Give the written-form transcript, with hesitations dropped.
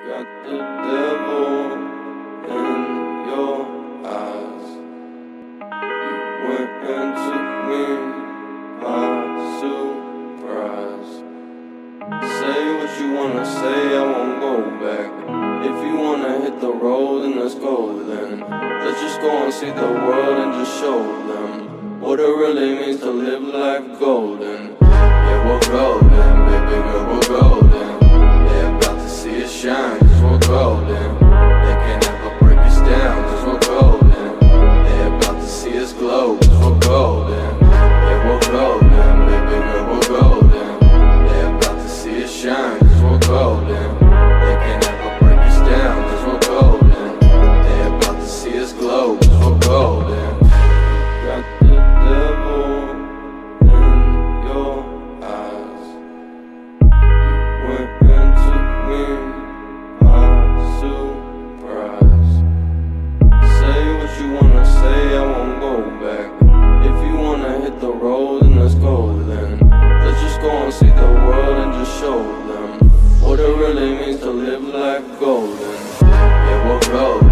Got the devil in your eyes. You went and took me by surprise. Say what you wanna say, I won't go back. If you wanna hit the road, then let's go then. Let's just go and see the world and just show them what it really means to live life golden. Yeah, we're golden, baby girl, we're golden. They're about to see us shine, cause we're golden. They can't ever break us down, cause we're golden. They're about to see us glow, cause we're golden. Yeah, we're golden, baby girl, we're golden. They're about to see us shine, cause we're golden. They can't ever break us down, cause we're golden. They're about to see us glow, cause we're golden. Got the devil in your eyes. You went and took me by surprise. Say what you wanna say, I won't go back. If you wanna hit the road, then let's go then. Let's just go and see the world and just show them what it really means to live life golden. Yeah, we're golden.